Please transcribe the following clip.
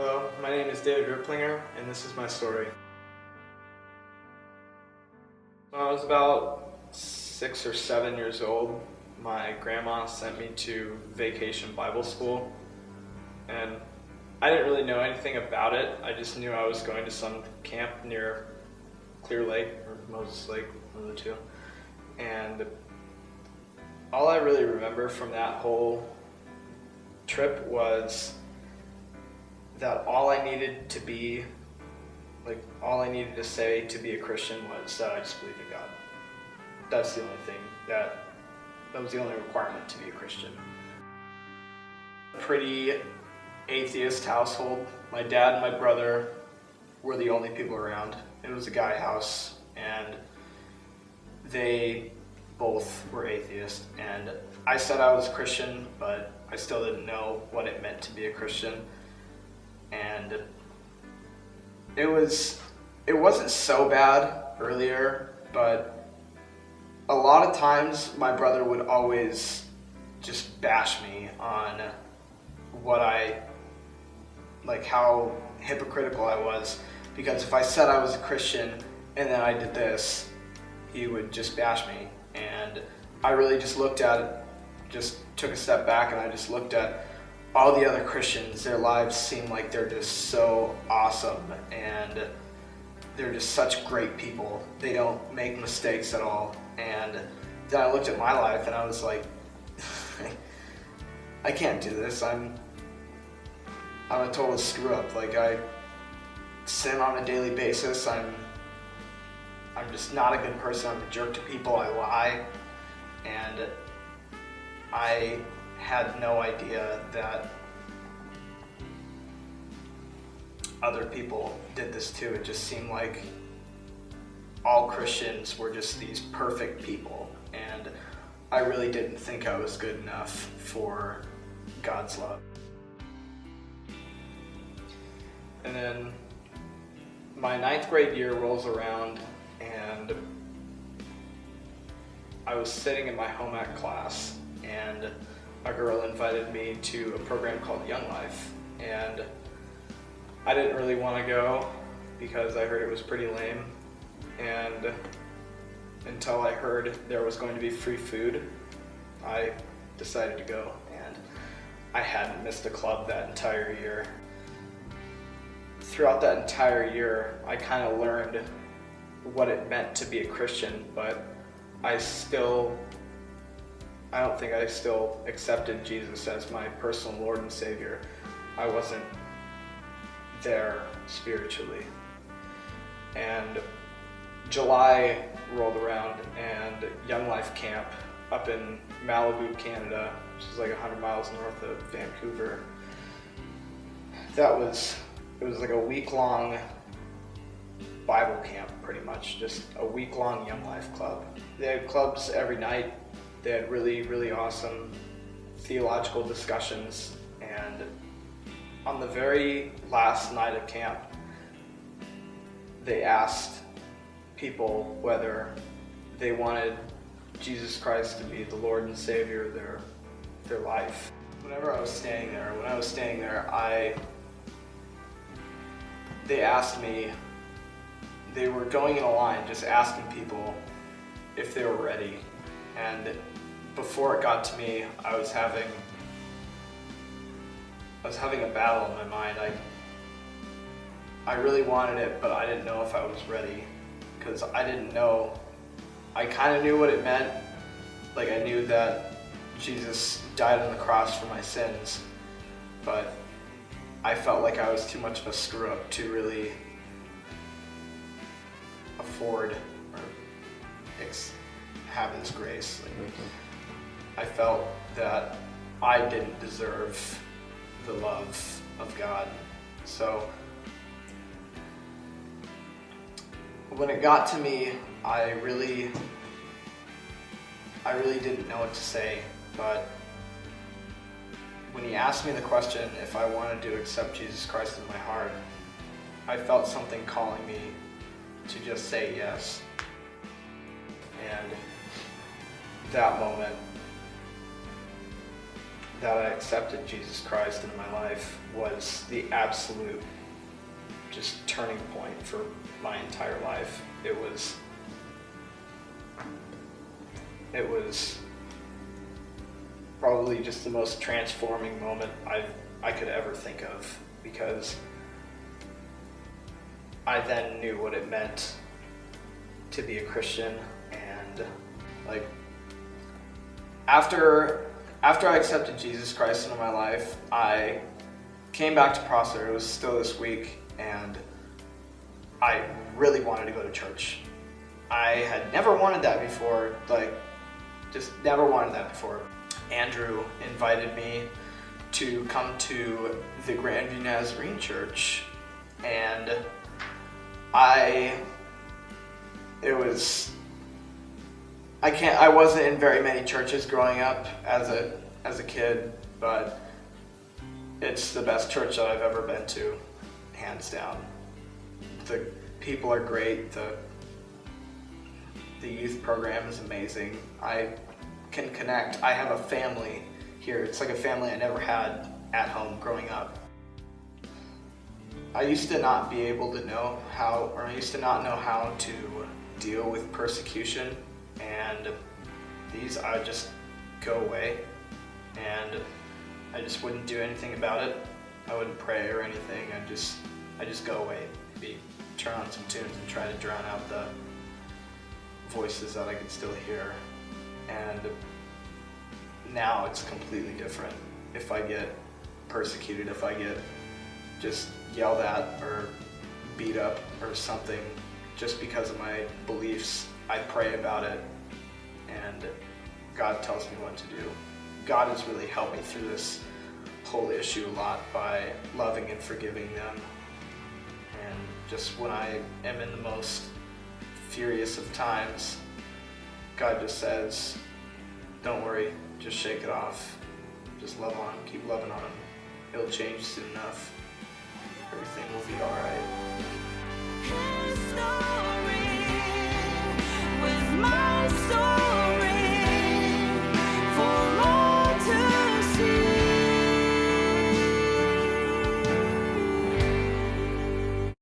Hello, my name is David Ripplinger, and this is my story. When I was about 6 or 7 years old, my grandma sent me to vacation Bible school, and I didn't really know anything about it. I just knew I was going to some camp near Clear Lake, or Moses Lake, one of the two. And all I really remember from that whole trip was that all I needed to be, all I needed to say to be a Christian was that I just believe in God. That's the only thing, that was the only requirement to be a Christian. Pretty atheist household. My dad and my brother were the only people around. It was a guy house, and they both were atheist. And I said I was a Christian, but I still didn't know what it meant to be a Christian. And it wasn't so bad earlier, but a lot of times my brother would always just bash me on how hypocritical I was, because if I said I was a Christian and then I did this, he would just bash me. And I really just took a step back, and I just looked at all the other Christians. Their lives seem like they're just so awesome, and they're just such great people. They don't make mistakes at all. And then I looked at my life and I was like, I can't do this. I'm a total screw up. I sin on a daily basis. I'm just not a good person. I'm a jerk to people. I lie. And I had no idea that other people did this too. It just seemed like all Christians were just these perfect people, and I really didn't think I was good enough for God's love. And then my 9th grade year rolls around, and I was sitting in my home ec class, and a girl invited me to a program called Young Life, and I didn't really want to go because I heard it was pretty lame, and until I heard there was going to be free food, I decided to go, and I hadn't missed a club that entire year. Throughout that entire year, I kind of learned what it meant to be a Christian, but I don't think I still accepted Jesus as my personal Lord and Savior. I wasn't there spiritually. And July rolled around, and Young Life Camp up in Malibu, Canada, which is like 100 miles north of Vancouver. It was like a week-long Bible camp, pretty much, just a week-long Young Life club. They had clubs every night. They had really, really awesome theological discussions, and on the very last night of camp, they asked people whether they wanted Jesus Christ to be the Lord and Savior of their life. When I was staying there, they asked me, they were going in a line just asking people if they were ready. And before it got to me, I was having a battle in my mind. I really wanted it, but I didn't know if I was ready, because I didn't know. I kind of knew what it meant. I knew that Jesus died on the cross for my sins, but I felt like I was too much of a screw up to really afford or have His grace. I felt that I didn't deserve the love of God. So when it got to me, I really didn't know what to say, but when he asked me the question if I wanted to accept Jesus Christ in my heart, I felt something calling me to just say yes. And that moment that I accepted Jesus Christ into my life was the absolute just turning point for my entire life. It was probably just the most transforming moment I could ever think of, because I then knew what it meant to be a Christian. And like after I accepted Jesus Christ into my life, I came back to Prosser. It was still this week, and I really wanted to go to church. I had never wanted that before, just never wanted that before. Andrew invited me to come to the Grandview Nazarene Church, and I wasn't in very many churches growing up as a kid, but it's the best church that I've ever been to, hands down. The people are great. The youth program is amazing. I can connect. I have a family here. It's like a family I never had at home growing up. I used to not know how to deal with persecution, and I would just go away, and I just wouldn't do anything about it. I wouldn't pray or anything. I just go away, turn on some tunes and try to drown out the voices that I could still hear. And now it's completely different. If I get persecuted, if I get just yelled at or beat up or something just because of my beliefs, I pray about it, and God tells me what to do. God has really helped me through this whole issue a lot by loving and forgiving them. And just when I am in the most furious of times, God just says, don't worry, just shake it off. Just love on him, keep loving on him. He'll change soon enough. Everything will be alright.